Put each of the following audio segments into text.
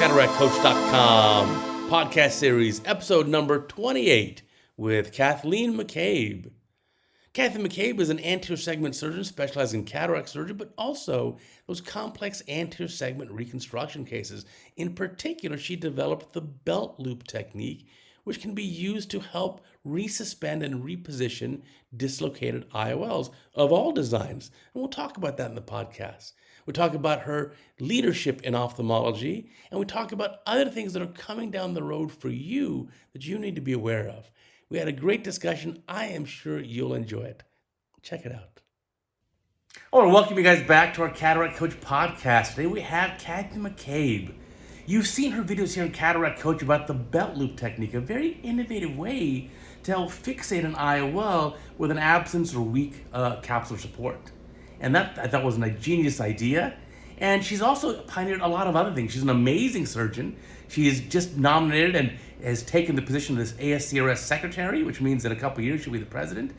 CataractCoach.com podcast series, episode number 28 with Cathleen McCabe. Cathleen McCabe is an anterior segment surgeon specializing in cataract surgery, but also those complex anterior segment reconstruction cases. In particular, she developed the belt loop technique, which can be used to help resuspend and reposition dislocated IOLs of all designs. And we'll talk about that in the podcast. We talk about her leadership in ophthalmology, and we talk about other things that are coming down the road for you that you need to be aware of. We had a great discussion. I am sure you'll enjoy it. Check it out. I want to welcome you guys back to our Cataract Coach podcast. Today we have Cathleen McCabe. You've seen her videos here on Cataract Coach about the belt loop technique, a very innovative way to help fixate an IOL with an absence or weak capsular support. And that I thought was a genius idea. And she's also pioneered a lot of other things. She's an amazing surgeon. She is just nominated and has taken the position of this ASCRS secretary, which means in a couple of years she'll be the president.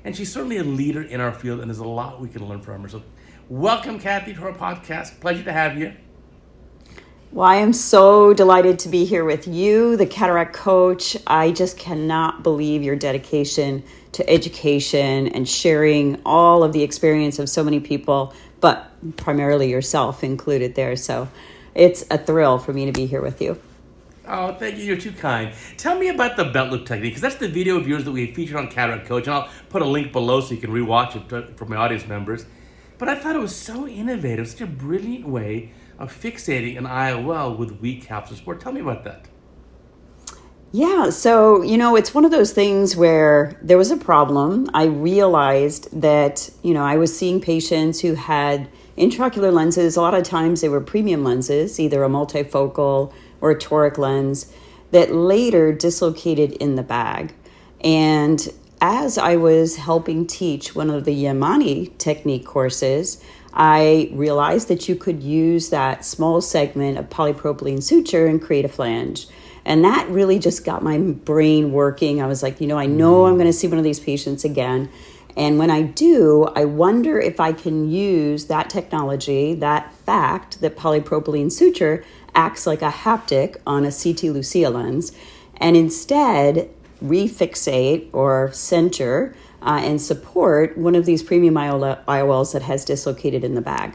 And she's certainly a leader in our field, and there's a lot we can learn from her. So welcome, Kathy, to our podcast. Pleasure to have you. Well, I am so delighted to be here with you, the Cataract Coach. I just cannot believe your dedication to education and sharing all of the experience of so many people, but primarily yourself included there. So it's a thrill for me to be here with you. Oh, thank you. You're too kind. Tell me about the belt loop technique, because that's the video of yours that we featured on Cataract Coach, and I'll put a link below so you can rewatch it for my audience members. But I thought it was so innovative, such a brilliant way of fixating an IOL with weak capsular support. Tell me about that. Yeah, so, it's one of those things where there was a problem. I realized that, I was seeing patients who had intraocular lenses. A lot of times they were premium lenses, either a multifocal or a toric lens, that later dislocated in the bag. And as I was helping teach one of the Yamani technique courses, I realized that you could use that small segment of polypropylene suture and create a flange. And that really just got my brain working. I was like, I know I'm going to see one of these patients again. And when I do, I wonder if I can use that technology, that fact that polypropylene suture acts like a haptic on a CT Lucia lens, and instead refixate or center and support one of these premium IOLs that has dislocated in the bag.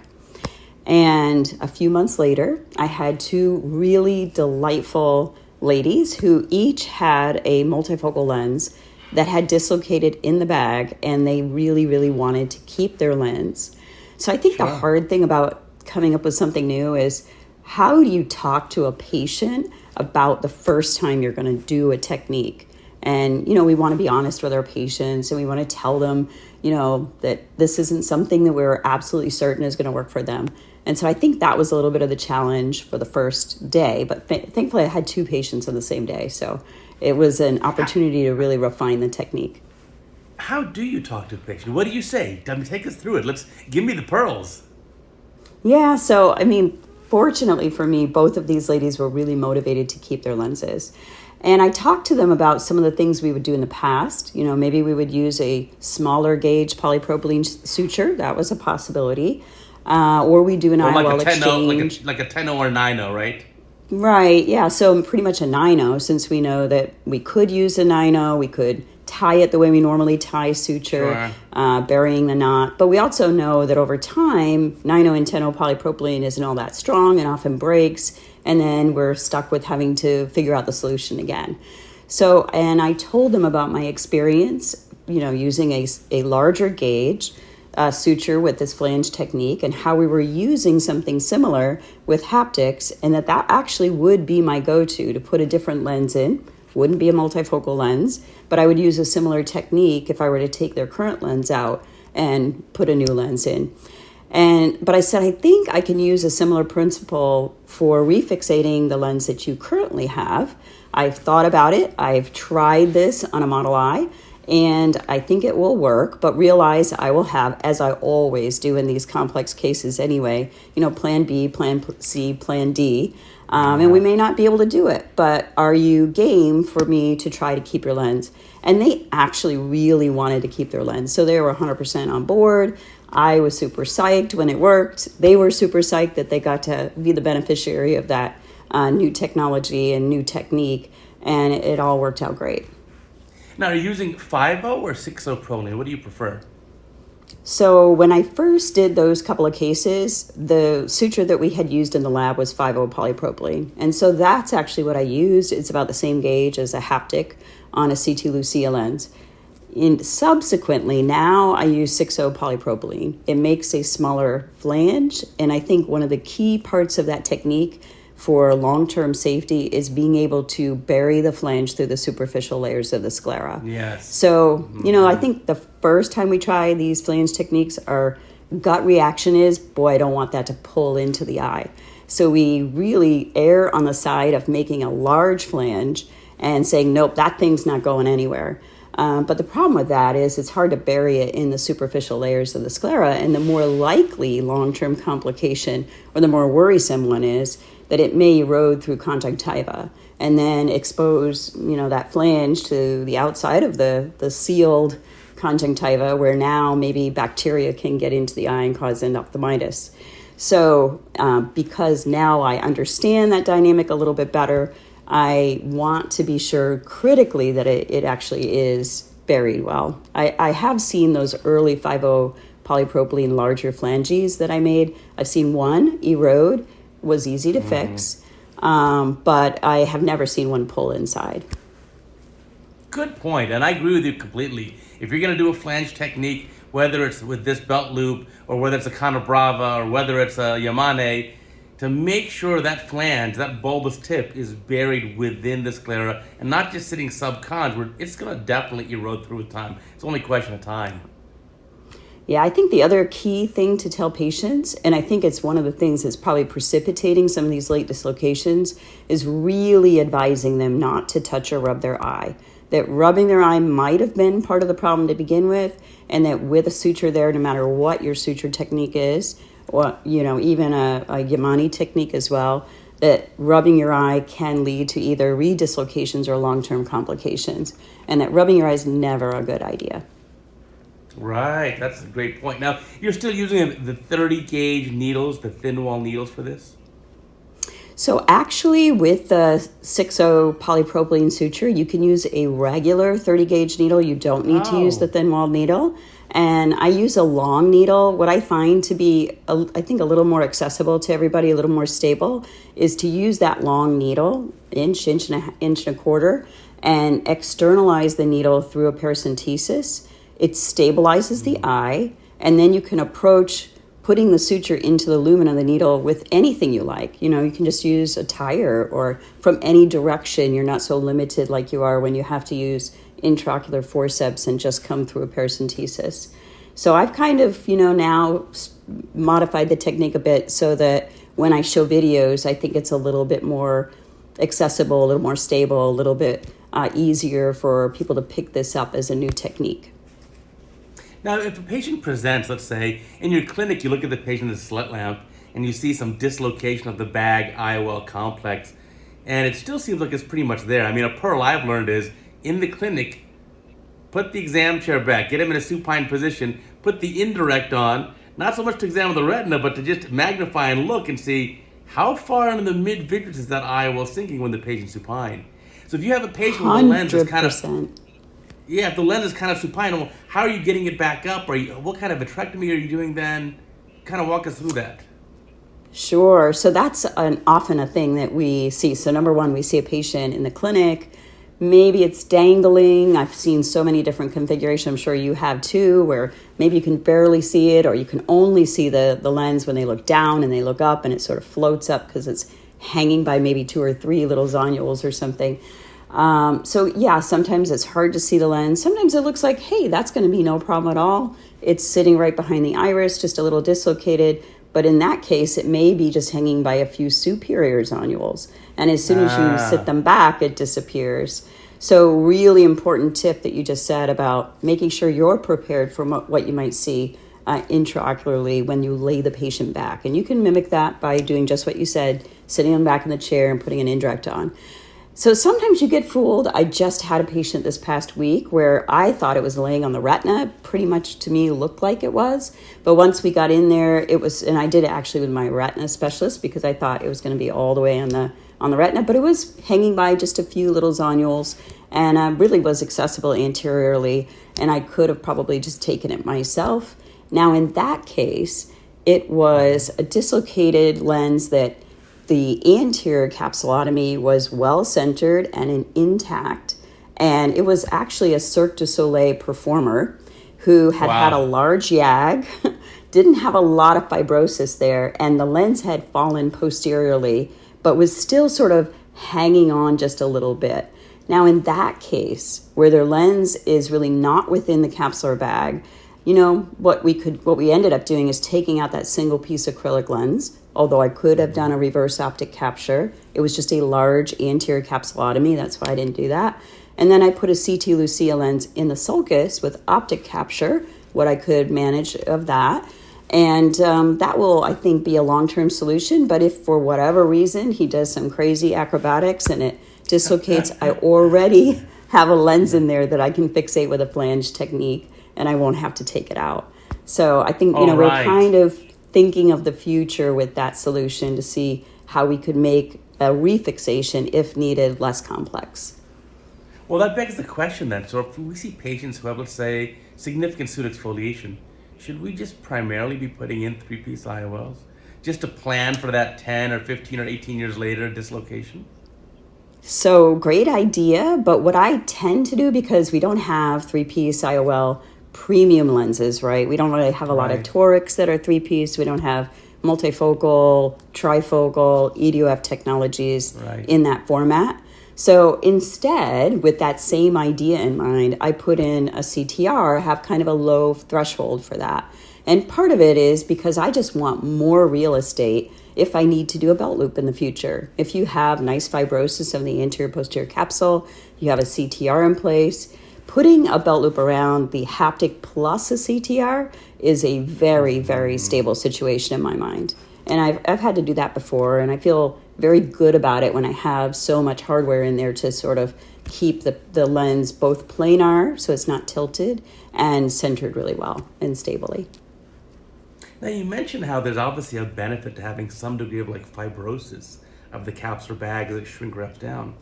And a few months later, I had two really delightful ladies who each had a multifocal lens that had dislocated in the bag, and they really, really wanted to keep their lens. So I think the hard thing about coming up with something new is, how do you talk to a patient about the first time you're going to do a technique? And, we want to be honest with our patients, and we want to tell them, that this isn't something that we're absolutely certain is going to work for them. And so I think that was a little bit of the challenge for the first day. But thankfully, I had two patients on the same day. So it was an opportunity to really refine the technique. How do you talk to a patient? What do you say? Take us through it. Give me the pearls. Yeah, so, fortunately for me, both of these ladies were really motivated to keep their lenses. And I talked to them about some of the things we would do in the past. Maybe we would use a smaller gauge polypropylene suture. That was a possibility. Or we do an IOL exchange. Like a 10 or a 9 right? Right, yeah. So pretty much a 9 since we know that we could use a 9 we could tie it the way we normally tie suture, burying the knot. But we also know that over time, 9 and 10 polypropylene isn't all that strong and often breaks. And then we're stuck with having to figure out the solution again. So, and I told them about my experience, using a larger gauge suture with this flange technique, and how we were using something similar with haptics, and that actually would be my go-to to put a different lens in. Wouldn't be a multifocal lens, but I would use a similar technique if I were to take their current lens out and put a new lens in. But I said, I think I can use a similar principle for refixating the lens that you currently have. I've thought about it. I've tried this on a Model I, and I think it will work, but realize I will have, as I always do in these complex cases anyway, plan B, plan C, plan D. And we may not be able to do it, but are you game for me to try to keep your lens? And they actually really wanted to keep their lens. So they were 100% on board. I was super psyched when it worked. They were super psyched that they got to be the beneficiary of that new technology and new technique, and it all worked out great. Now, are you using 5.0 or 6.0 Prolene? What do you prefer? So when I first did those couple of cases, the suture that we had used in the lab was 5.0 polypropylene. And so that's actually what I used. It's about the same gauge as a haptic on a CT Lucia lens. Subsequently, now I use 6.0 polypropylene. It makes a smaller flange, and I think one of the key parts of that technique for long-term safety is being able to bury the flange through the superficial layers of the sclera. Yes. So, I think the first time we try these flange techniques, our gut reaction is, boy, I don't want that to pull into the eye. So we really err on the side of making a large flange and saying, nope, that thing's not going anywhere. But the problem with that is it's hard to bury it in the superficial layers of the sclera, and the more likely long-term complication, or the more worrisome one, is that it may erode through conjunctiva and then expose, that flange to the outside of the sealed conjunctiva, where now maybe bacteria can get into the eye and cause endophthalmitis. So because now I understand that dynamic a little bit better, I want to be sure critically that it actually is buried well. I have seen those early 5.0 polypropylene larger flanges that I made. I've seen one erode, was easy to fix, but I have never seen one pull inside. Good point, and I agree with you completely. If you're going to do a flange technique, whether it's with this belt loop, or whether it's a Canabrava, or whether it's a Yamane, to make sure that flange, that bulbous tip, is buried within the sclera and not just sitting subcons, where it's going to definitely erode through with time. It's only a question of time. Yeah, I think the other key thing to tell patients, and I think it's one of the things that's probably precipitating some of these late dislocations, is really advising them not to touch or rub their eye. That rubbing their eye might have been part of the problem to begin with, and that with a suture there, no matter what your suture technique is, or even a Yamane technique as well, that rubbing your eye can lead to either redislocations or long-term complications, and that rubbing your eye is never a good idea. Right, that's a great point. Now, you're still using the 30 gauge needles, the thin wall needles for this? So actually with the 6.0 polypropylene suture, you can use a regular 30 gauge needle. You don't need to use the thin wall needle. And I use a long needle. What I find to be, I think, a little more accessible to everybody, a little more stable, is to use that long needle, inch and a quarter, and externalize the needle through a paracentesis. It stabilizes the eye, and then you can approach putting the suture into the lumen of the needle with anything you like. You can just use a tire or from any direction. You're not so limited like you are when you have to use intraocular forceps and just come through a paracentesis. So I've kind of, now modified the technique a bit so that when I show videos, I think it's a little bit more accessible, a little more stable, a little bit easier for people to pick this up as a new technique. Now, if a patient presents, let's say, in your clinic, you look at the patient with a slit lamp and you see some dislocation of the bag IOL complex, and it still seems like it's pretty much there. I mean, a pearl I've learned is, in the clinic, put the exam chair back, get him in a supine position, put the indirect on, not so much to examine the retina, but to just magnify and look and see how far into the mid-vitreous is that IOL sinking when the patient's supine. So if you have a patient with a lens that's kind of... Yeah, if the lens is kind of supine, well, how are you getting it back up? What kind of vitrectomy are you doing then? Kind of walk us through that. Sure. So that's often a thing that we see. So number one, we see a patient in the clinic. Maybe it's dangling. I've seen so many different configurations. I'm sure you have too, where maybe you can barely see it, or you can only see the lens when they look down and they look up and it sort of floats up because it's hanging by maybe 2 or 3 little zonules or something. So yeah, sometimes it's hard to see the lens. Sometimes it looks like, hey, that's going to be no problem at all. It's sitting right behind the iris, just a little dislocated. But in that case, it may be just hanging by a few superior zonules. And as soon as you sit them back, it disappears. So really important tip that you just said about making sure you're prepared for what you might see intraocularly when you lay the patient back. And you can mimic that by doing just what you said, sitting them back in the chair and putting an indirect on. So sometimes you get fooled. I just had a patient this past week where I thought it was laying on the retina. Pretty much to me looked like it was. But once we got in there, it was, and I did it actually with my retina specialist because I thought it was going to be all the way on on the retina, but it was hanging by just a few little zonules and really was accessible anteriorly, and I could have probably just taken it myself. Now, in that case, it was a dislocated lens that the anterior capsulotomy was well-centered and intact, and it was actually a Cirque du Soleil performer who had a large YAG, didn't have a lot of fibrosis there, and the lens had fallen posteriorly, but was still sort of hanging on just a little bit. Now, in that case, where their lens is really not within the capsular bag, what we ended up doing is taking out that single piece acrylic lens, although I could have done a reverse optic capture. It was just a large anterior capsulotomy. That's why I didn't do that. And then I put a CT Lucia lens in the sulcus with optic capture, what I could manage of that. And that will, I think, be a long-term solution. But if for whatever reason he does some crazy acrobatics and it dislocates, I already have a lens in there that I can fixate with a flange technique, and I won't have to take it out. So I think, we're kind of thinking of the future with that solution to see how we could make a refixation, if needed, less complex. Well, that begs the question then. So if we see patients who have, let's say, significant pseudoexfoliation, should we just primarily be putting in 3-piece IOLs just to plan for that 10 or 15 or 18 years later dislocation? So great idea, but what I tend to do, because we don't have 3-piece IOL premium lenses, right? We don't really have a lot of torics that are 3-piece. We don't have multifocal, trifocal, EDOF technologies in that format. So instead, with that same idea in mind, I put in a CTR, have kind of a low threshold for that. And part of it is because I just want more real estate if I need to do a belt loop in the future. If you have nice fibrosis of the anterior posterior capsule, you have a CTR in place, putting a belt loop around the haptic plus a CTR is a very, very stable situation in my mind. And I've had to do that before, and I feel very good about it when I have so much hardware in there to sort of keep the lens both planar, so it's not tilted, and centered really well and stably. Now, you mentioned how there's obviously a benefit to having some degree of fibrosis of the capsular bag as it shrink wraps down.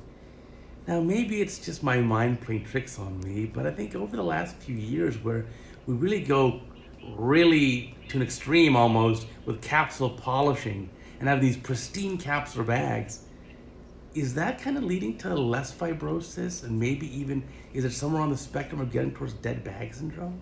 Now, maybe it's just my mind playing tricks on me, but I think over the last few years where we really go to an extreme almost with capsule polishing and have these pristine capsular bags, is that kind of leading to less fibrosis, and maybe even is it somewhere on the spectrum of getting towards dead bag syndrome?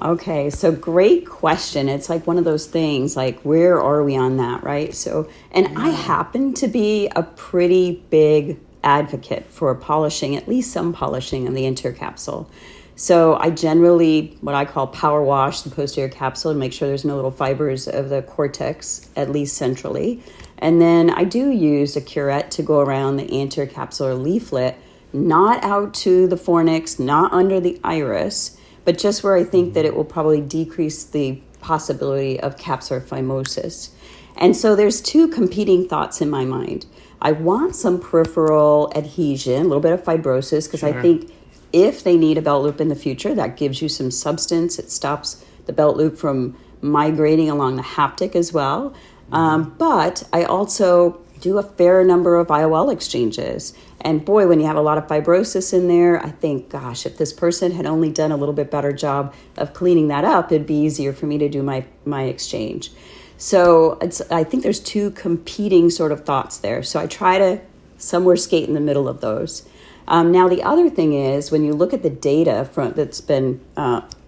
Okay, so great question. It's like one of those things, like where are we on that, right? So, and I happen to be a pretty big advocate for polishing, at least some polishing of the anterior capsule. So I generally, what I call power wash the posterior capsule to make sure there's no little fibers of the cortex, at least centrally. And then I do use a curette to go around the anterior capsular leaflet, not out to the fornix, not under the iris, but just where I think that it will probably decrease the possibility of capsular phimosis. And so there's two competing thoughts in my mind. I want some peripheral adhesion, a little bit of fibrosis, because I think if they need a belt loop in the future, that gives you some substance. It stops the belt loop from migrating along the haptic as well. But I also do a fair number of IOL exchanges. And boy, when you have a lot of fibrosis in there, I think, gosh, if this person had only done a little bit better job of cleaning that up, it'd be easier for me to do my exchange. So I think there's two competing sort of thoughts there. So I try to somewhere skate in the middle of those. Now, the other thing is when you look at the data that's been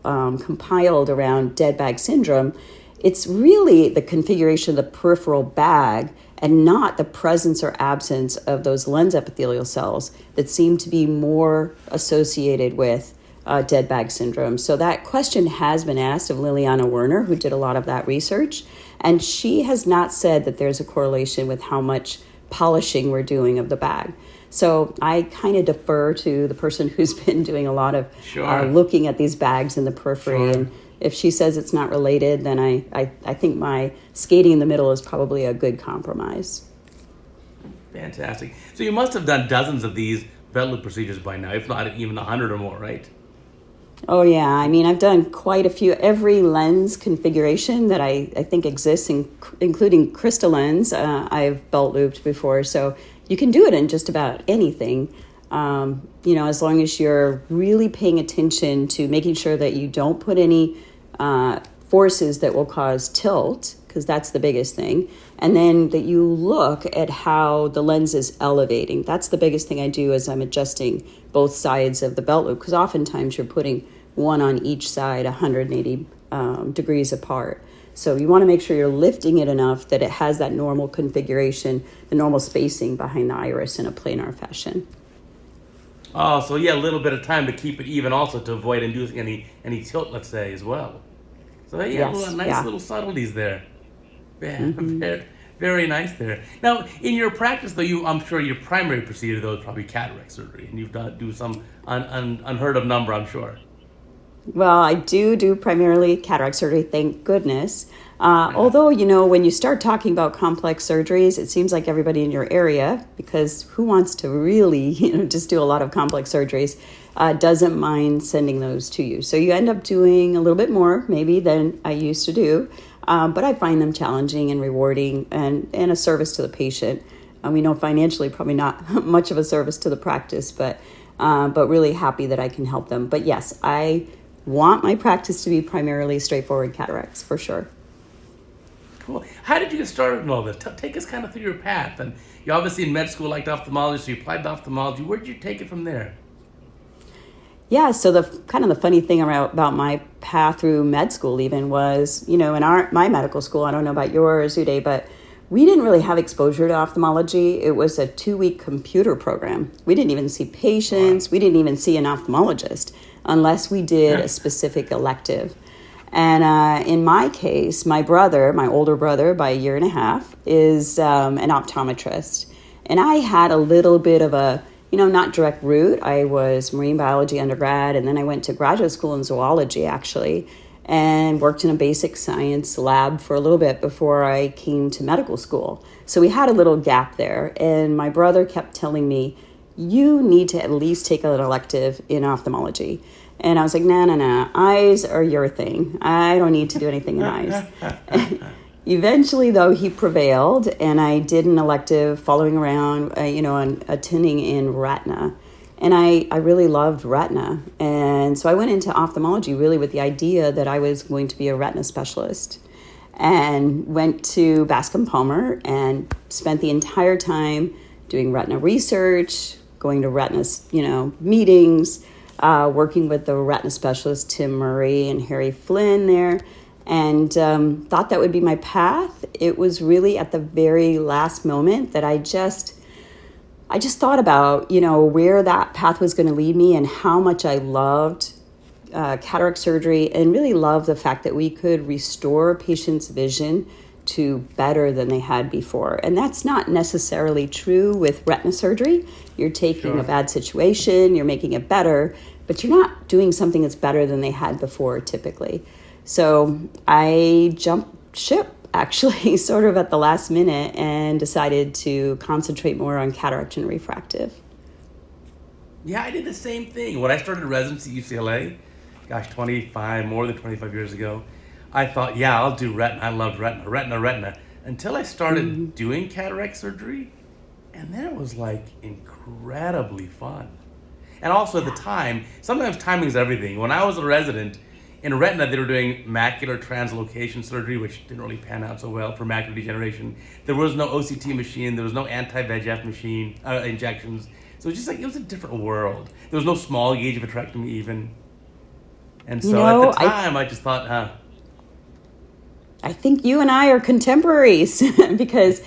compiled around dead bag syndrome, it's really the configuration of the peripheral bag and not the presence or absence of those lens epithelial cells that seem to be more associated with dead bag syndrome. So that question has been asked of Liliana Werner, who did a lot of that research, and she has not said that there's a correlation with how much polishing we're doing of the bag. So I kind of defer to the person who's been doing a lot of looking at these bags in the periphery. And if she says it's not related, then I think my skating in the middle is probably a good compromise. Fantastic. So you must have done dozens of these belt loop procedures by now, if not even 100 or more, right? Oh, yeah. I mean, I've done quite a few, every lens configuration that I think exists, including crystal lens, I've belt looped before. So you can do it in just about anything, as long as you're really paying attention to making sure that you don't put any forces that will cause tilt, because that's the biggest thing. And then that you look at how the lens is elevating. That's the biggest thing I do as I'm adjusting both sides of the belt loop, because oftentimes you're putting one on each side 180 degrees apart. So you want to make sure you're lifting it enough that it has that normal configuration, the normal spacing behind the iris in a planar fashion. Oh, so yeah, a little bit of time to keep it even, also to avoid inducing any tilt, let's say, as well. So yeah, Yes, nice yeah. little subtleties there. Yeah, Mm-hmm. very, very nice there. Now, in your practice, though, I'm sure your primary procedure, though, is probably cataract surgery, and you've done do some unheard of number, I'm sure. Well, I do primarily cataract surgery, thank goodness. Although, when you start talking about complex surgeries, it seems like everybody in your area, because who wants to really, just do a lot of complex surgeries, doesn't mind sending those to you. So you end up doing a little bit more, maybe, than I used to do. But I find them challenging and rewarding and a service to the patient. We know financially probably not much of a service to the practice, but really happy that I can help them. But yes, I want my practice to be primarily straightforward cataracts, for sure. Cool. How did you get started in all this? Take us kind of through your path. And you obviously in med school liked ophthalmology, so you applied to ophthalmology. Where did you take it from there? Yeah, so the kind of the funny thing about my path through med school even was, in my medical school, I don't know about yours, Uday, but we didn't really have exposure to ophthalmology. It was a 2-week computer program. We didn't even see patients. We didn't even see an ophthalmologist unless we did a specific elective. And in my case, my older brother by a year and a half, is an optometrist. And I had a little bit of a, not direct route. I was marine biology undergrad, and then I went to graduate school in zoology, actually, and worked in a basic science lab for a little bit before I came to medical school. So we had a little gap there. And my brother kept telling me, you need to at least take an elective in ophthalmology. And I was like, no. Eyes are your thing. I don't need to do anything in eyes. Eventually, though, he prevailed, and I did an elective following around, on attending in retina. And I really loved retina. And so I went into ophthalmology really with the idea that I was going to be a retina specialist, and went to Bascom Palmer and spent the entire time doing retina research, going to retina, meetings, working with the retina specialist, Tim Murray and Harry Flynn there, and thought that would be my path. It was really at the very last moment that I just thought about, where that path was going to lead me and how much I loved cataract surgery, and really loved the fact that we could restore a patient's vision to better than they had before. And that's not necessarily true with retina surgery. You're taking a bad situation, you're making it better, but you're not doing something that's better than they had before typically. So I jumped ship, actually, sort of at the last minute, and decided to concentrate more on cataract and refractive. Yeah, I did the same thing. When I started residency at UCLA, more than 25 years ago, I thought, yeah, I'll do retina. I loved retina, until I started doing cataract surgery, and then it was like incredibly fun. And also at the time, sometimes timing is everything. When I was a resident, in retina, they were doing macular translocation surgery, which didn't really pan out so well for macular degeneration. There was no OCT machine. There was no anti-VEGF machine injections. So it was a different world. There was no small gauge vitrectomy even. And so at the time, I just thought, I think you and I are contemporaries because,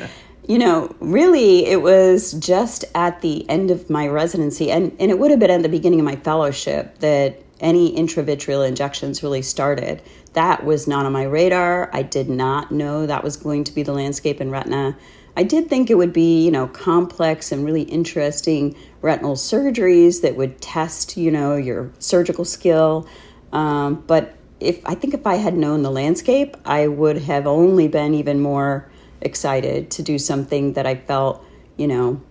really it was just at the end of my residency, and it would have been at the beginning of my fellowship that any intravitreal injections really started. That was not on my radar. I did not know that was going to be the landscape in retina. I did think it would be, complex and really interesting retinal surgeries that would test, your surgical skill. But if I had known the landscape, I would have only been even more excited to do something that I felt,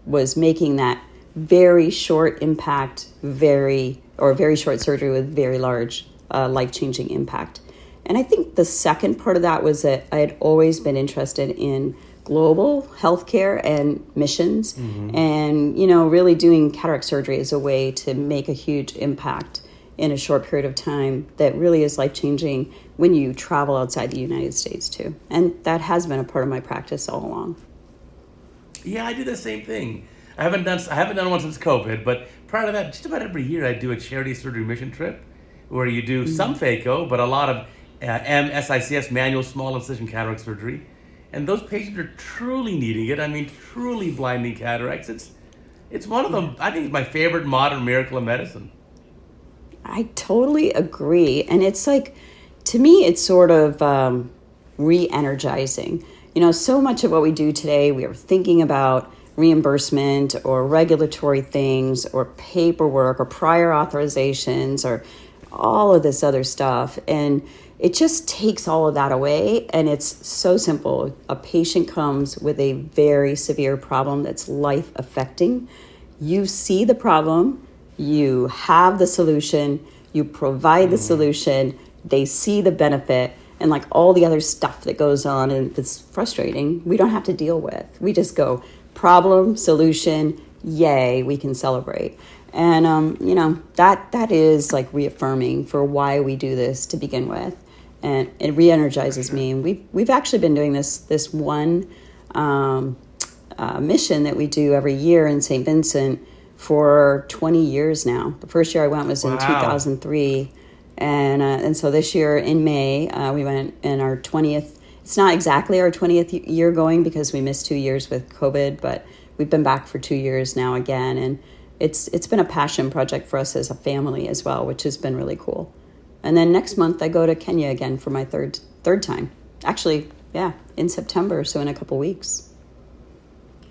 was making that very short impact, very or very short surgery with very large life-changing impact. And I think the second part of that was that I had always been interested in global healthcare and missions, and really doing cataract surgery as a way to make a huge impact in a short period of time that really is life-changing when you travel outside the United States too. And that has been a part of my practice all along. Yeah, I do the same thing. I haven't done one since COVID, but prior to that, just about every year I do a charity surgery mission trip where you do some phaco, but a lot of MSICS, manual small incision cataract surgery. And those patients are truly needing it. I mean, truly blinding cataracts. It's one of them, I think it's my favorite modern miracle of medicine. I totally agree. And it's like, to me, it's sort of re-energizing. So much of what we do today, we are thinking about reimbursement or regulatory things or paperwork or prior authorizations or all of this other stuff. And it just takes all of that away. And it's so simple. A patient comes with a very severe problem that's life affecting. You see the problem, you have the solution, you provide the solution, they see the benefit, and like all the other stuff that goes on and it's frustrating, we don't have to deal with. We just go problem, solution, yay, we can celebrate. And, that is like reaffirming for why we do this to begin with. And it re-energizes me. And we've actually been doing this one mission that we do every year in St. Vincent for 20 years now. The first year I went was in 2003. And so this year in May, we went in our 20th. It's not exactly our 20th year going because we missed 2 years with COVID, but we've been back for 2 years now again. And it's been a passion project for us as a family as well, which has been really cool. And then next month I go to Kenya again for my third time. Actually, yeah, in September, so in a couple weeks.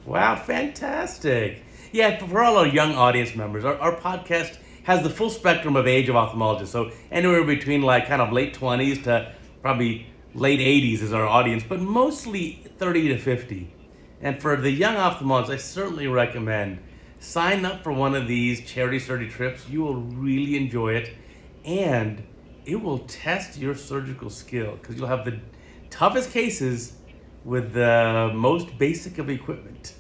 Wow, fantastic. Yeah, for all our young audience members, our podcast has the full spectrum of age of ophthalmologists. So anywhere between like kind of late 20s to probably late 80s is our audience, but mostly 30 to 50. And for the young ophthalmologists, I certainly recommend sign up for one of these charity surgery trips. You will really enjoy it. And it will test your surgical skill because you'll have the toughest cases with the most basic of equipment.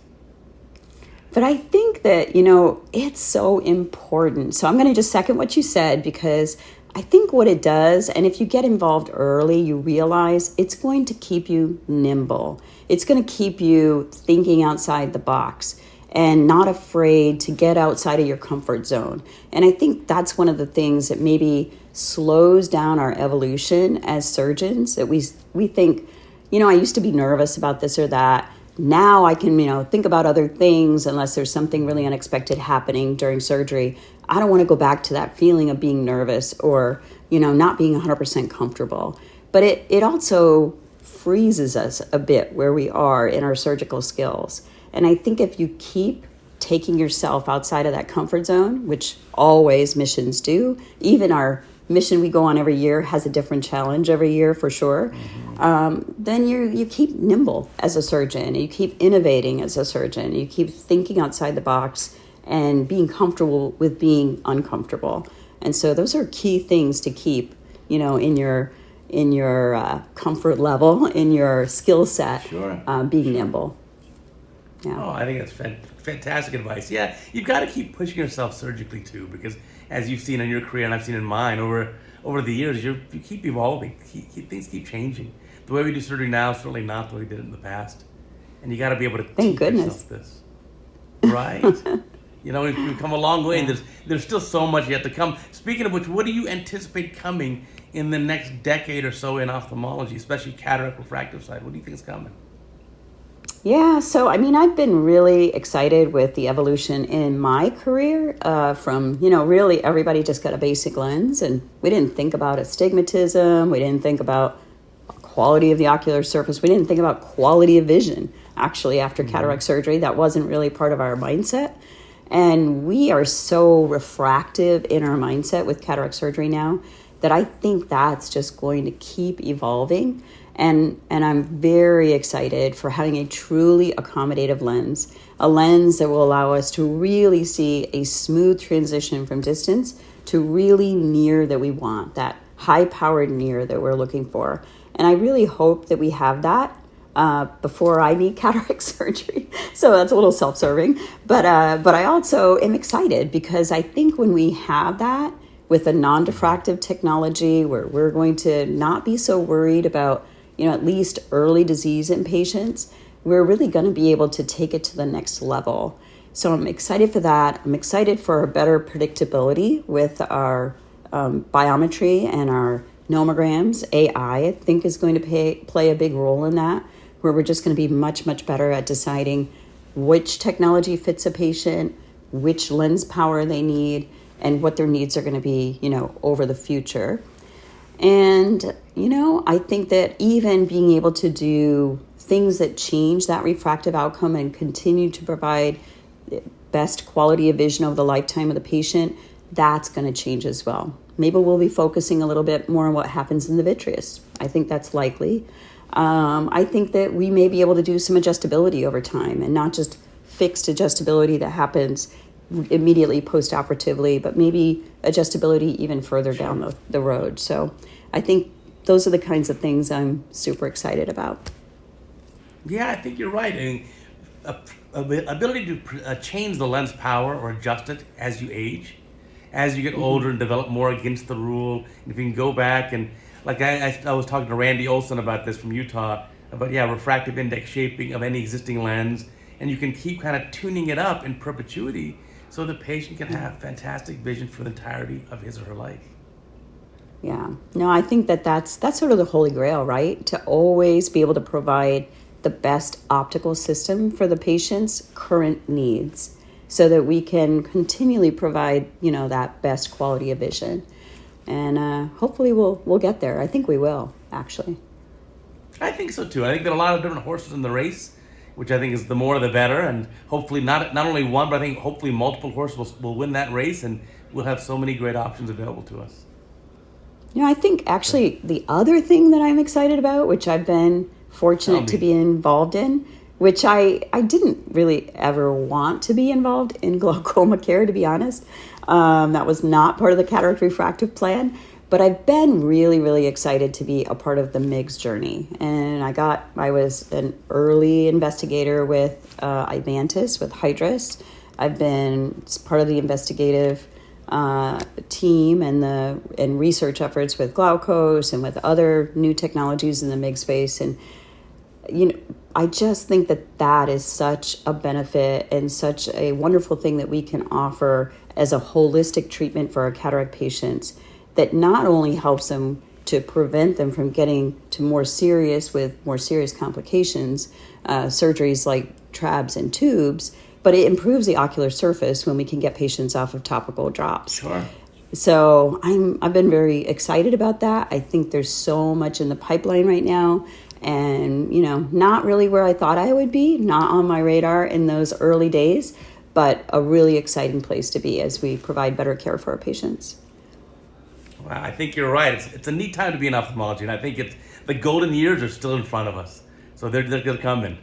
But I think that, it's so important. So I'm going to just second what you said because I think what it does, and if you get involved early, you realize it's going to keep you nimble. It's going to keep you thinking outside the box and not afraid to get outside of your comfort zone. And I think that's one of the things that maybe slows down our evolution as surgeons, that we think, I used to be nervous about this or that. Now I can, think about other things unless there's something really unexpected happening during surgery. I don't want to go back to that feeling of being nervous or, not being 100% comfortable. But it also freezes us a bit where we are in our surgical skills. And I think if you keep taking yourself outside of that comfort zone, which always missions do, even our mission we go on every year has a different challenge every year for sure, then you keep nimble as a surgeon, you keep innovating as a surgeon, you keep thinking outside the box and being comfortable with being uncomfortable. And so those are key things to keep, in your comfort level, in your skill set, being nimble. Yeah. Oh, I think that's fantastic advice. Yeah, you've got to keep pushing yourself surgically too, because as you've seen in your career and I've seen in mine over the years, you keep evolving. Things keep changing. The way we do surgery now is certainly not the way we did it in the past, and you got to be able to teach yourself this. Right? We've come a long way, and there's still so much yet to come. Speaking of which, what do you anticipate coming in the next decade or so in ophthalmology, especially cataract refractive side? What do you think is coming? Yeah, so I've been really excited with the evolution in my career from, really everybody just got a basic lens and we didn't think about astigmatism, we didn't think about quality of the ocular surface, we didn't think about quality of vision. Actually, after cataract surgery, that wasn't really part of our mindset. And we are so refractive in our mindset with cataract surgery now that I think that's just going to keep evolving. And I'm very excited for having a truly accommodative lens, a lens that will allow us to really see a smooth transition from distance to really near that we want, that high-powered near that we're looking for. And I really hope that we have that before I need cataract surgery. So that's a little self-serving. But I also am excited because I think when we have that with a non-diffractive technology where we're going to not be so worried about, at least early disease in patients, we're really going to be able to take it to the next level. So I'm excited for that. I'm excited for a better predictability with our biometry and our nomograms. AI, I think, is going to play a big role in that, where we're just going to be much, much better at deciding which technology fits a patient, which lens power they need, and what their needs are going to be, over the future. And, I think that even being able to do things that change that refractive outcome and continue to provide best quality of vision over the lifetime of the patient, that's going to change as well. Maybe we'll be focusing a little bit more on what happens in the vitreous. I think that's likely. I think that we may be able to do some adjustability over time and not just fixed adjustability that happens immediately post-operatively, but maybe adjustability even further down the road. So I think those are the kinds of things I'm super excited about. Yeah, I think you're right. I mean, ability to change the lens power or adjust it as you age, as you get older and develop more against the rule. And if you can go back and, like I was talking to Randy Olson about this from Utah, about refractive index shaping of any existing lens, and you can keep kind of tuning it up in perpetuity so the patient can have fantastic vision for the entirety of his or her life. Yeah, no, I think that's sort of the holy grail, right? To always be able to provide the best optical system for the patient's current needs so that we can continually provide, that best quality of vision. And hopefully we'll get there. I think we will, actually. I think so too. I think there are a lot of different horses in the race, which I think is the more the better. And hopefully not only one, but I think hopefully multiple horses will win that race, and we'll have so many great options available to us. I think actually the other thing that I'm excited about, which I've been fortunate to be involved in, which I didn't really ever want to be involved in glaucoma care, to be honest. That was not part of the cataract refractive plan, but I've been really, really excited to be a part of the MIGS journey. And I was an early investigator with Ivantis, with Hydrus. I've been part of the investigative team and research efforts with Glaukos and with other new technologies in the MIG space. And, I just think that is such a benefit and such a wonderful thing that we can offer as a holistic treatment for our cataract patients that not only helps them to prevent them from getting to more serious complications, surgeries like trabs and tubes, but it improves the ocular surface when we can get patients off of topical drops. Sure. So I've been very excited about that. I think there's so much in the pipeline right now, and not really where I thought I would be, not on my radar in those early days, but a really exciting place to be as we provide better care for our patients. Well, I think you're right. It's a neat time to be in ophthalmology, and I think the golden years are still in front of us, so they're coming.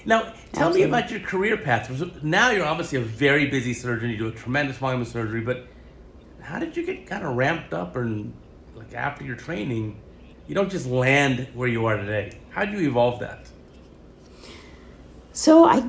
Now, tell me about your career path. Now you're obviously a very busy surgeon. You do a tremendous volume of surgery, but how did you get kind of ramped up, and like after your training, you don't just land where you are today? How did you evolve that? So I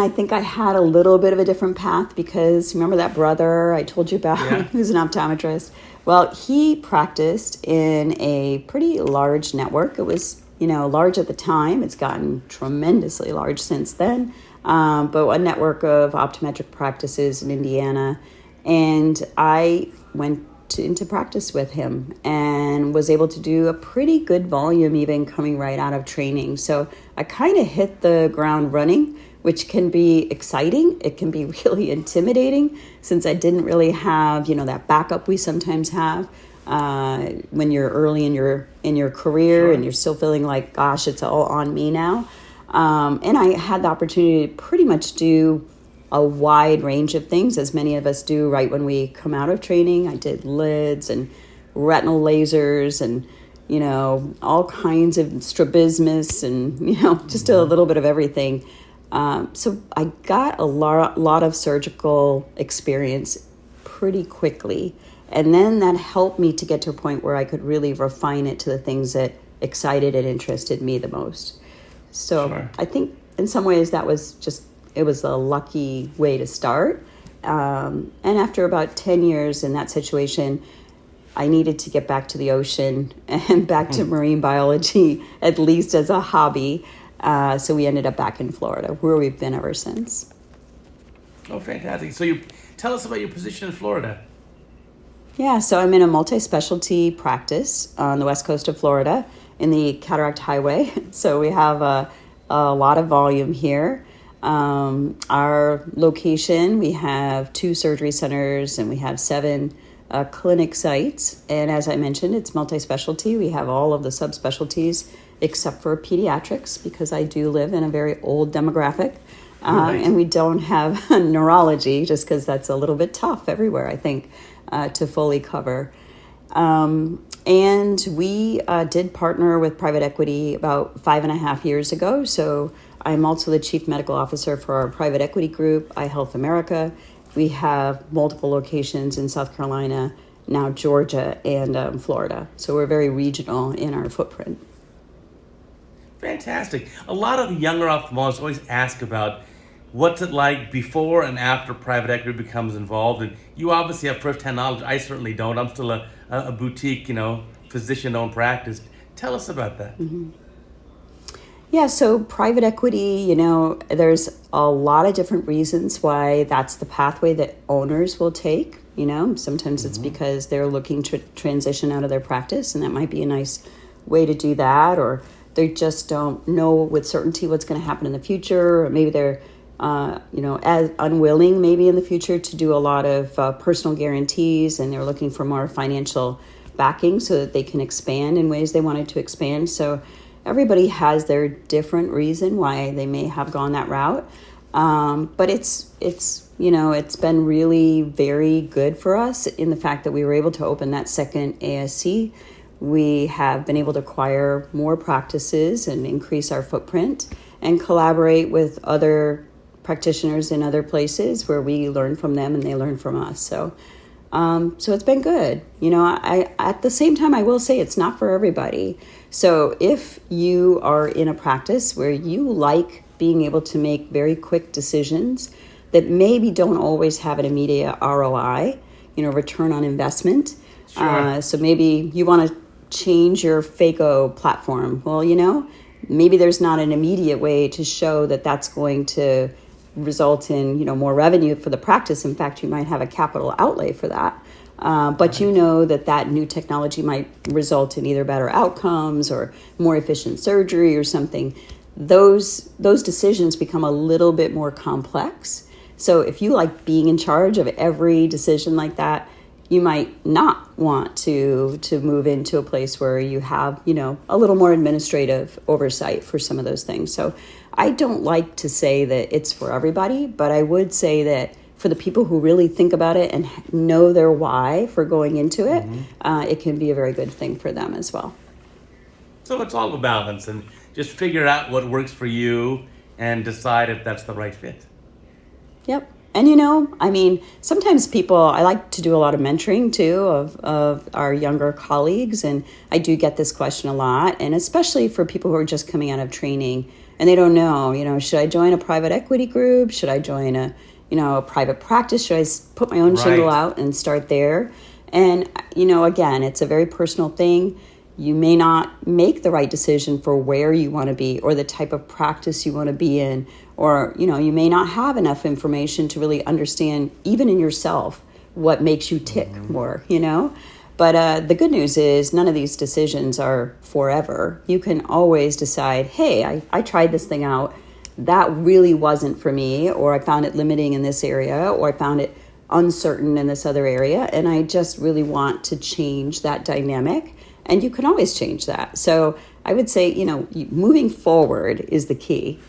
think I had a little bit of a different path because remember that brother I told you about who's an optometrist? Well, he practiced in a pretty large network. It was, large at the time. It's gotten tremendously large since then. But a network of optometric practices in Indiana. And I went into practice with him and was able to do a pretty good volume even coming right out of training. So I kind of hit the ground running, which can be exciting. It can be really intimidating since I didn't really have, that backup we sometimes have when you're early in your career. Sure. And you're still feeling like, gosh, it's all on me now. And I had the opportunity to pretty much do a wide range of things, as many of us do right when we come out of training. I did lids and retinal lasers and, all kinds of strabismus and, just a little bit of everything. So I got a lot of surgical experience pretty quickly. And then that helped me to get to a point where I could really refine it to the things that excited and interested me the most. So Sure. I think in some ways it was a lucky way to start. And after about 10 years in that situation, I needed to get back to the ocean and back to marine biology, at least as a hobby. So we ended up back in Florida, where we've been ever since. Oh, fantastic. So you tell us about your position in Florida. Yeah, so I'm in a multi-specialty practice on the west coast of Florida in the Cataract Highway. So we have a lot of volume here. Our location, we have 2 surgery centers and we have 7 clinic sites. And as I mentioned, it's multi-specialty. We have all of the subspecialties except for pediatrics, because I do live in a very old demographic. Right. And we don't have neurology, just because that's a little bit tough everywhere, I think, to fully cover. And we did partner with private equity about 5.5 years ago. So I'm also the chief medical officer for our private equity group, iHealth America. We have multiple locations in South Carolina, now Georgia, and Florida. So we're very regional in our footprint. Fantastic. A lot of younger ophthalmologists always ask about what's it like before and after private equity becomes involved. And you obviously have first-hand knowledge. I certainly don't. I'm still a boutique, physician-owned practice. Tell us about that. Mm-hmm. Yeah, so private equity, there's a lot of different reasons why that's the pathway that owners will take. Sometimes it's because they're looking to transition out of their practice, and that might be a nice way to do that, or they just don't know with certainty what's going to happen in the future, or maybe they're as unwilling maybe in the future to do a lot of personal guarantees, and they're looking for more financial backing so that they can expand in ways they wanted to expand. So everybody has their different reason why they may have gone that route. But it's been really very good for us in the fact that we were able to open that second ASC. We have been able to acquire more practices and increase our footprint and collaborate with other practitioners in other places where we learn from them and they learn from us. So it's been good. I at the same time, I will say it's not for everybody. So if you are in a practice where you like being able to make very quick decisions that maybe don't always have an immediate ROI, return on investment. Sure. So maybe you want to change your phaco platform. Well, maybe there's not an immediate way to show that that's going to result in, more revenue for the practice. In fact, you might have a capital outlay for that. But you know that new technology might result in either better outcomes or more efficient surgery or something. Those decisions become a little bit more complex. So if you like being in charge of every decision like that, you might not want to move into a place where you have, a little more administrative oversight for some of those things. So I don't like to say that it's for everybody, but I would say that for the people who really think about it and know their why for going into it, it can be a very good thing for them as well. So it's all a balance, and just figure out what works for you and decide if that's the right fit. Yep. And sometimes I like to do a lot of mentoring too of our younger colleagues, and I do get this question a lot, and especially for people who are just coming out of training and they don't know, should I join a private equity group? Should I join a private practice? Should I put my own shingle out and start there? And, again, it's a very personal thing. You may not make the right decision for where you want to be or the type of practice you want to be in, or, you may not have enough information to really understand, even in yourself, what makes you tick more, But the good news is none of these decisions are forever. You can always decide, hey, I tried this thing out. That really wasn't for me, or I found it limiting in this area, or I found it uncertain in this other area, and I just really want to change that dynamic. And you can always change that. So I would say, moving forward is the key.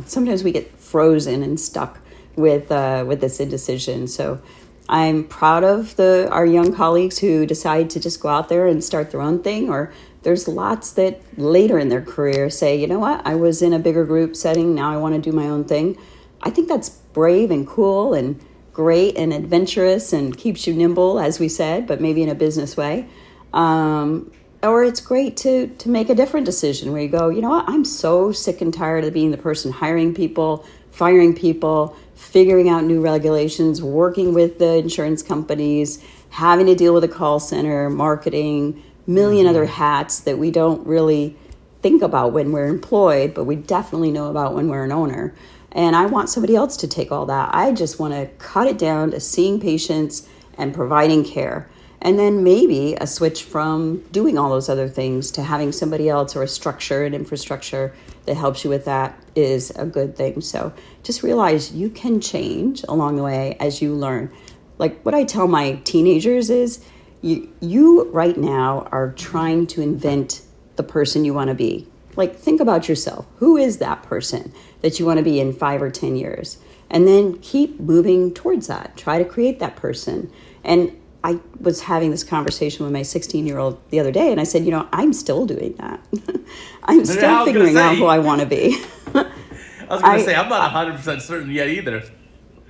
Sometimes we get frozen and stuck with this indecision. So I'm proud of our young colleagues who decide to just go out there and start their own thing, or there's lots that later in their career say, you know what, I was in a bigger group setting, now I want to do my own thing. I think that's brave and cool and great and adventurous and keeps you nimble, as we said, but maybe in a business way. Or it's great to make a different decision where you go, you know what, I'm so sick and tired of being the person hiring people, firing people, figuring out new regulations, working with the insurance companies, having to deal with a call center, marketing, million other hats that we don't really think about when we're employed, but we definitely know about when we're an owner. And I want somebody else to take all that. I just want to cut it down to seeing patients and providing care. And then maybe a switch from doing all those other things to having somebody else or a structure and infrastructure that helps you with that is a good thing. So just realize you can change along the way as you learn. Like what I tell my teenagers is you right now are trying to invent the person you want to be. Like think about yourself. Who is that person that you want to be in 5 or 10 years? And then keep moving towards that. Try to create that person. And I was having this conversation with my 16-year-old the other day, and I said, you know, I'm still doing that. I'm still figuring out who I want to be. I was going to say, I'm not 100% certain yet either.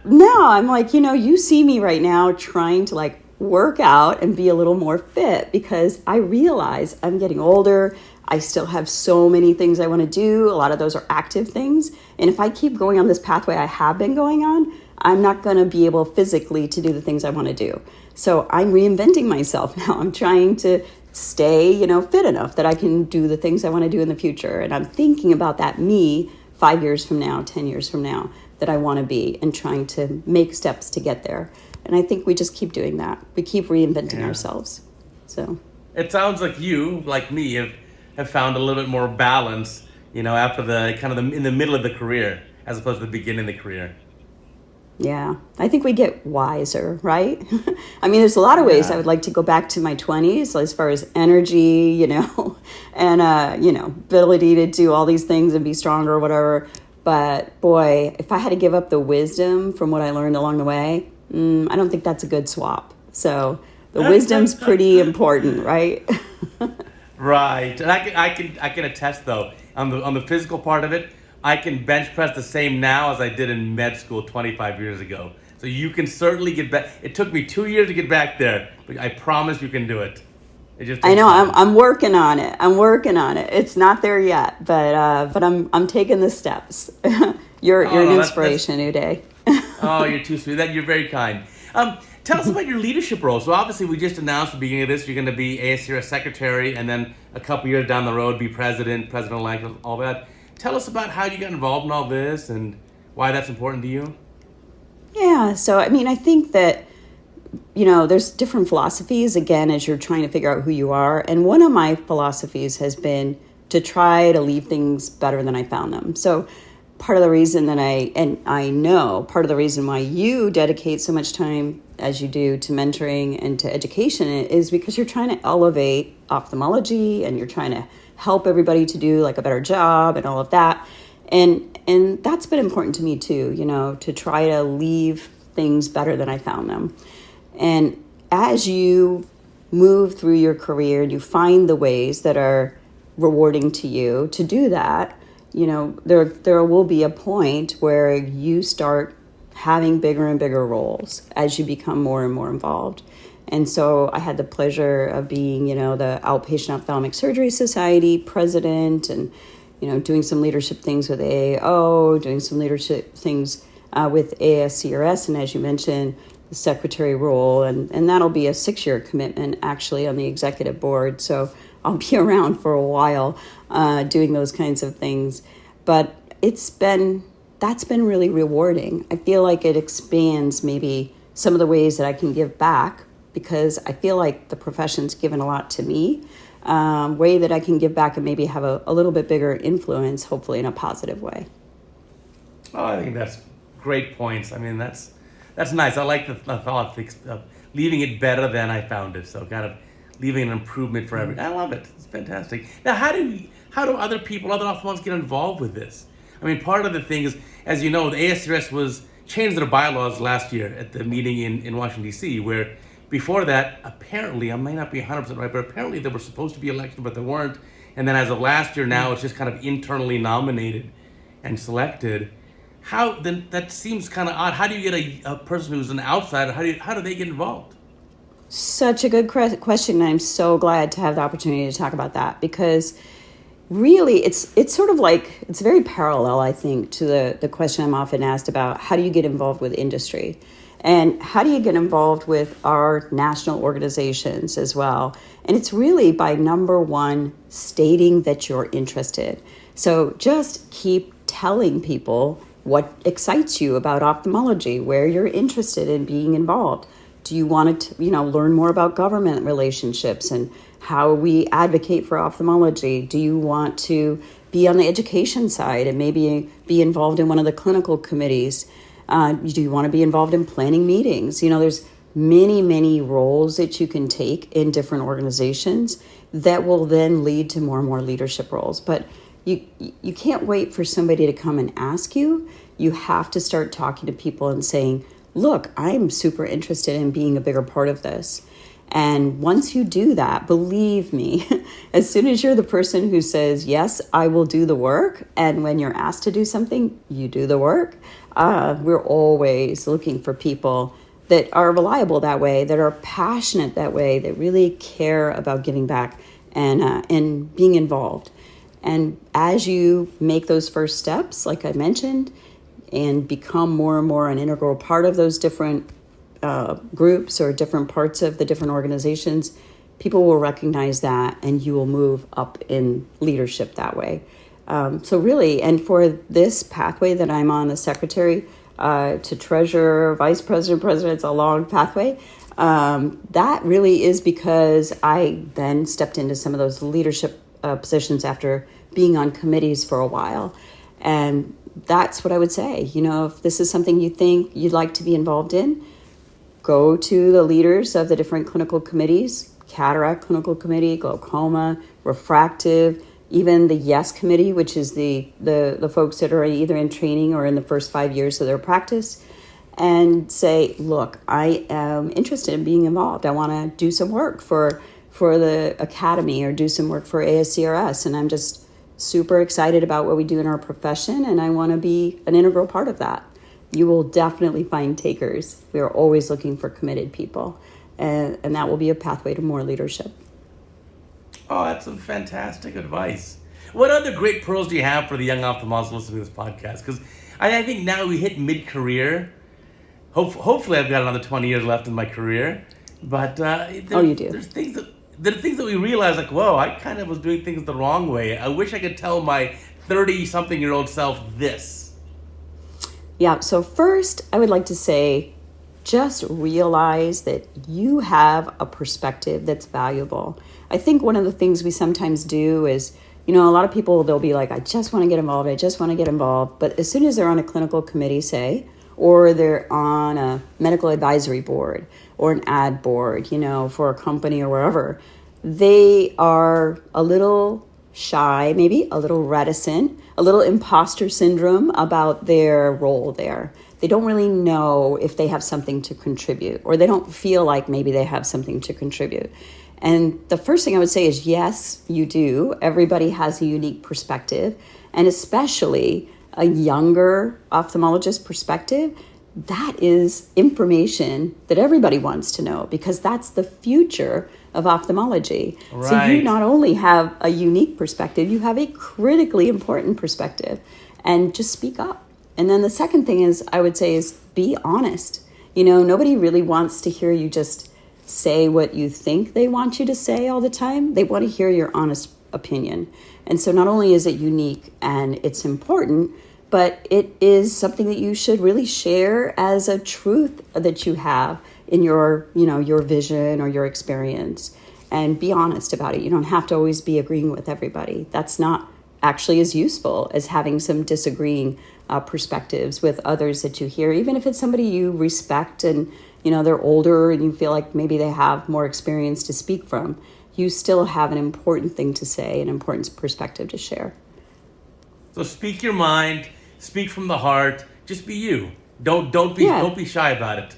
No, I'm like, you know, you see me right now trying to like work out and be a little more fit because I realize I'm getting older. I still have so many things I want to do. A lot of those are active things. And if I keep going on this pathway I have been going on, I'm not going to be able physically to do the things I want to do. So I'm reinventing myself now. I'm trying to stay, you know, fit enough that I can do the things I want to do in the future. And I'm thinking about that me 5 years from now, 10 years from now, that I want to be and trying to make steps to get there. And I think we just keep doing that. We keep reinventing ourselves. So it sounds like you, like me, have found a little bit more balance, you know, after in the middle of the career as opposed to the beginning of the career. Yeah, I think we get wiser, right? I mean, there's a lot of ways I would like to go back to my 20s as far as energy, you know, and, you know, ability to do all these things and be stronger or whatever. But boy, if I had to give up the wisdom from what I learned along the way, I don't think that's a good swap. So the wisdom's pretty important, right? Right. And I can attest though, on the physical part of it, I can bench press the same now as I did in med school 25 years ago. So you can certainly get back. It took me 2 years to get back there, but I promise you can do it. It just I know time. I'm working on it. It's not there yet, but I'm taking the steps. You're an inspiration, Uday. Oh, you're too sweet. You're very kind. Tell us about your leadership role. So obviously we just announced at the beginning of this, you're going to be ASCRS secretary, and then a couple years down the road be president-elect, all that. Tell us about how you got involved in all this and why that's important to you. Yeah, so I mean, I think that, you know, there's different philosophies, again, as you're trying to figure out who you are. And one of my philosophies has been to try to leave things better than I found them. So part of the reason that part of the reason why you dedicate so much time as you do to mentoring and to education is because you're trying to elevate ophthalmology and you're trying to help everybody to do like a better job and all of that. And that's been important to me too, you know, to try to leave things better than I found them. And as you move through your career and you find the ways that are rewarding to you to do that, you know, there will be a point where you start having bigger and bigger roles as you become more and more involved. And so I had the pleasure of being, you know, the Outpatient Ophthalmic Surgery Society president and, you know, doing some leadership things with AAO, doing some leadership things with ASCRS, and as you mentioned, the secretary role. And that'll be a 6-year commitment, actually, on the executive board. So I'll be around for a while doing those kinds of things. But that's been really rewarding. I feel like it expands maybe some of the ways that I can give back, because I feel like the profession's given a lot to me, way that I can give back and maybe have a little bit bigger influence, hopefully in a positive way. Oh, I think that's great points. I mean, that's nice. I like the thought of leaving it better than I found it. So kind of leaving an improvement for everyone. I love it. It's fantastic. Now, how do other people, other ophthalmologists get involved with this? I mean, part of the thing is, as you know, the ASCRS changed their bylaws last year at the meeting in Washington, D.C., where before that, apparently, I may not be 100% right, but apparently there were supposed to be elections, but there weren't. And then as of last year now, it's just kind of internally nominated and selected. then that seems kind of odd. How do you get a person who's an outsider? How do they get involved? Such a good question. I'm so glad to have the opportunity to talk about that, because really it's sort of like, it's very parallel, I think, to the question I'm often asked about how do you get involved with industry, and how do you get involved with our national organizations as well. And it's really by, number one, stating that you're interested. So just keep telling people what excites you about ophthalmology, where you're interested in being involved. Do you want to, learn more about government relationships and how we advocate for ophthalmology? Do you want to be on the education side and maybe be involved in one of the clinical committees? Do you want to be involved in planning meetings? There's many, many roles that you can take in different organizations that will then lead to more and more leadership roles. But you can't wait for somebody to come and ask you. You have to start talking to people and saying, look, I'm super interested in being a bigger part of this. And once you do that, believe me, as soon as you're the person who says, yes, I will do the work, and when you're asked to do something, you do the work, we're always looking for people that are reliable that way, that are passionate that way, that really care about giving back and being involved. And as you make those first steps, like I mentioned, and become more and more an integral part of those different groups or different parts of the different organizations, people will recognize that, and you will move up in leadership that way. So really, and for this pathway that I'm on, the secretary to treasurer, vice president, president, it's a long pathway. That really is because I then stepped into some of those leadership positions after being on committees for a while. And that's what I would say. If this is something you think you'd like to be involved in, go to the leaders of the different clinical committees, cataract clinical committee, glaucoma, refractive, even the YES committee, which is the folks that are either in training or in the first 5 years of their practice, and say, look, I am interested in being involved. I want to do some work for the academy or do some work for ASCRS, and I'm just super excited about what we do in our profession, and I want to be an integral part of that. You will definitely find takers. We are always looking for committed people, and that will be a pathway to more leadership. Oh, that's some fantastic advice. What other great pearls do you have for the young ophthalmologists listening to this podcast? Because I think now we hit mid-career. Hopefully I've got another 20 years left in my career. But you do. There are things that we realize, like, whoa, I kind of was doing things the wrong way. I wish I could tell my 30-something-year-old self this. Yeah, so first, I would like to say, just realize that you have a perspective that's valuable. I think one of the things we sometimes do is, a lot of people, they'll be like, I just want to get involved. But as soon as they're on a clinical committee, say, or they're on a medical advisory board or an ad board, for a company or wherever, they are a little shy, maybe a little reticent, a little imposter syndrome about their role there. They don't really know if they have something to contribute, or they don't feel like maybe they have something to contribute. And the first thing I would say is, yes, you do. Everybody has a unique perspective, and especially a younger ophthalmologist perspective. That is information that everybody wants to know, because that's the future of ophthalmology. Right. So you not only have a unique perspective, you have a critically important perspective, and just speak up. And then the second thing is, I would say, is be honest. Nobody really wants to hear you just say what you think they want you to say all the time. They want to hear your honest opinion. And so not only is it unique and it's important, but it is something that you should really share as a truth that you have in your vision or your experience, and be honest about it. You don't have to always be agreeing with everybody. That's not actually as useful as having some disagreeing perspectives with others that you hear, even if it's somebody you respect and they're older and you feel like maybe they have more experience to speak from. You still have an important thing to say, an important perspective to share. So speak your mind, speak from the heart, just be you. Don't be shy about it.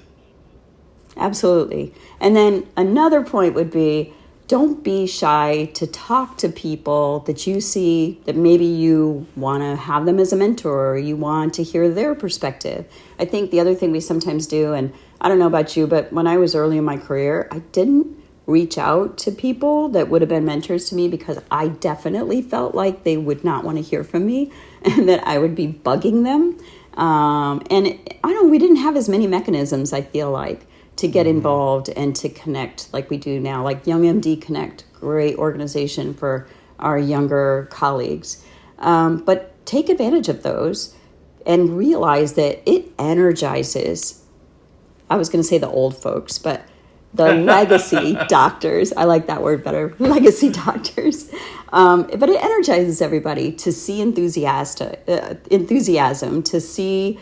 Absolutely. And then another point would be, don't be shy to talk to people that you see that maybe you want to have them as a mentor or you want to hear their perspective. I think the other thing we sometimes do, and I don't know about you, but when I was early in my career, I didn't reach out to people that would have been mentors to me because I definitely felt like they would not want to hear from me and that I would be bugging them. We didn't have as many mechanisms, I feel like, to get involved and to connect like we do now, like Young MD Connect, great organization for our younger colleagues. But take advantage of those and realize that it energizes, I was going to say the old folks, but the legacy doctors, I like that word better, legacy doctors. But it energizes everybody to see enthusiasm, to see,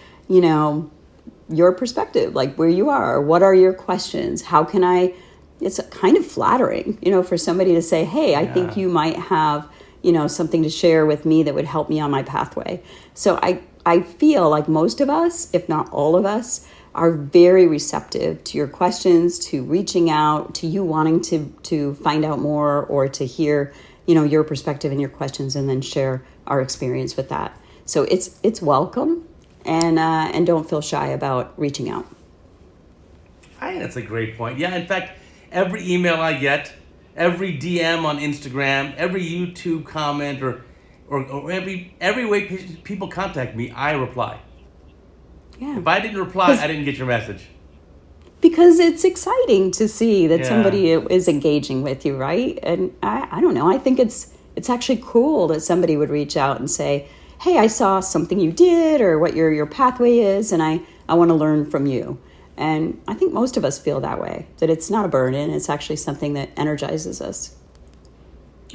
your perspective, like where you are, what are your questions, it's kind of flattering, for somebody to say, hey, I think you might have, something to share with me that would help me on my pathway. So I feel like most of us, if not all of us, are very receptive to your questions, to reaching out, to you wanting to find out more or to hear, your perspective and your questions and then share our experience with that. So it's welcome. And don't feel shy about reaching out. I think that's a great point. Yeah, in fact, every email I get, every DM on Instagram, every YouTube comment, or every way people contact me, I reply. Yeah. If I didn't reply, I didn't get your message. Because it's exciting to see that somebody is engaging with you, right? And I don't know. I think it's actually cool that somebody would reach out and say, hey, I saw something you did or what your pathway is, and I want to learn from you. And I think most of us feel that way, that it's not a burden. It's actually something that energizes us.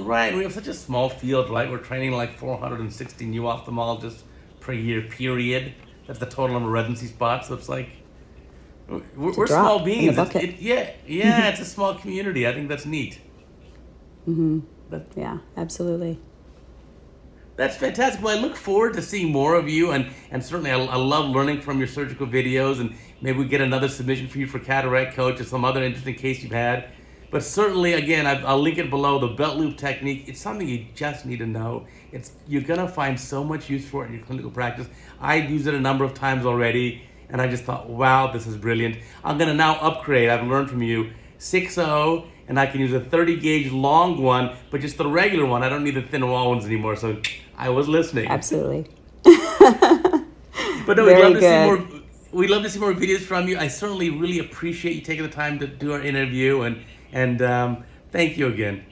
Right. We have such a small field, right? We're training like 460 new ophthalmologists per year, period. That's the total number of residency spots. So it's like, we're small beings. It's a small community. I think that's neat. Mm-hmm. Yeah, absolutely. That's fantastic. Well, I look forward to seeing more of you, and certainly I love learning from your surgical videos, and maybe we get another submission for you for CataractCoach or some other interesting case you've had. But certainly, again, I'll link it below, the belt loop technique. It's something you just need to know. You're going to find so much use for it in your clinical practice. I've used it a number of times already, and I just thought, wow, this is brilliant. I'm going to now upgrade. I've learned from you 6.0, and I can use a 30 gauge long one, but just the regular one. I don't need the thin wall ones anymore. So I was listening. Absolutely. But no, we'd love to see more videos from you. I certainly really appreciate you taking the time to do our interview, and thank you again.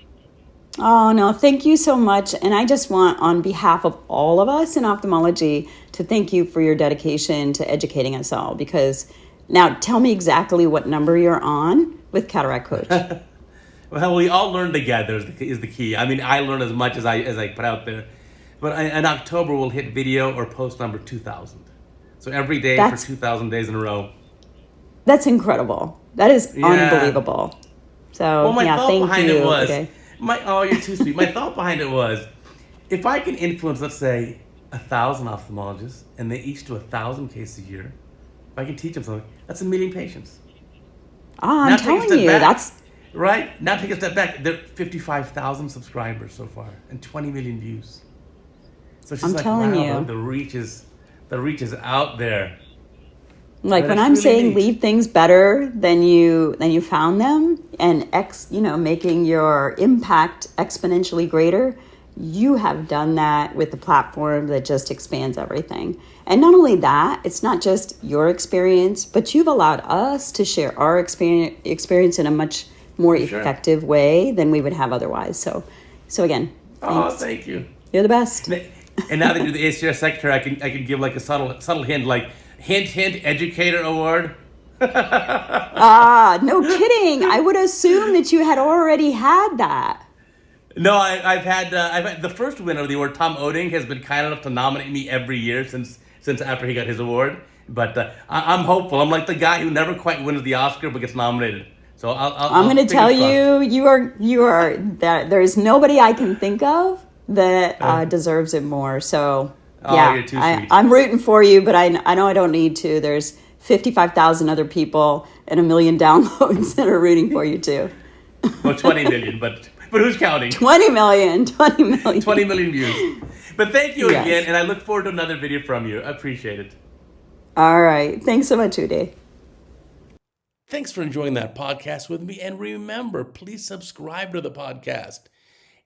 Oh, no, thank you so much. And I just want, on behalf of all of us in ophthalmology, to thank you for your dedication to educating us all. Because now tell me exactly what number you're on with CataractCoach. Well, we all learn together is the key. I mean, I learn as much as I put out there. But in October, we'll hit video or post number 2,000. So every day for 2,000 days in a row. That's incredible. That is unbelievable. So, my thought behind it was, okay. You're too sweet. My thought behind it was, if I can influence, let's say, 1,000 ophthalmologists, and they each do 1,000 cases a year, if I can teach them something, that's 1 million patients. I'm telling you, that's... Right? Now take a step back. There are 55,000 subscribers so far, and 20 million views. So she's telling you, the reach is out there. Like when I'm really saying leave things better than you found them, and making your impact exponentially greater, you have done that with the platform that just expands everything. And not only that, it's not just your experience, but you've allowed us to share our experience in a much more effective way than we would have otherwise. So again, thanks. Oh, thank you. You're the best. And now that you're the ASCRS secretary, I can give like a subtle hint, like hint, educator award. No kidding. I would assume that you had already had that. No, I've had the first winner of the award. Tom Oding has been kind enough to nominate me every year since after he got his award. But I'm hopeful. I'm like the guy who never quite wins the Oscar but gets nominated. So I'm going to tell you, you are that there's nobody I can think of that deserves it more. So you're too sweet. I'm rooting for you, but I know I don't need to. There's 55,000 other people and 1 million downloads that are rooting for you too. Well, 20 million, but who's counting? 20 million, 20 million. 20 million views. But thank you Yes. again, and I look forward to another video from you. I appreciate it. All right. Thanks so much, Uday. Thanks for enjoying that podcast with me. And remember, please subscribe to the podcast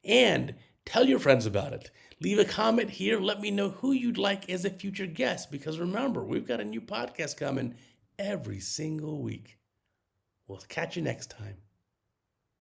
and tell your friends about it. Leave a comment here. Let me know who you'd like as a future guest, because remember, we've got a new podcast coming every single week. We'll catch you next time.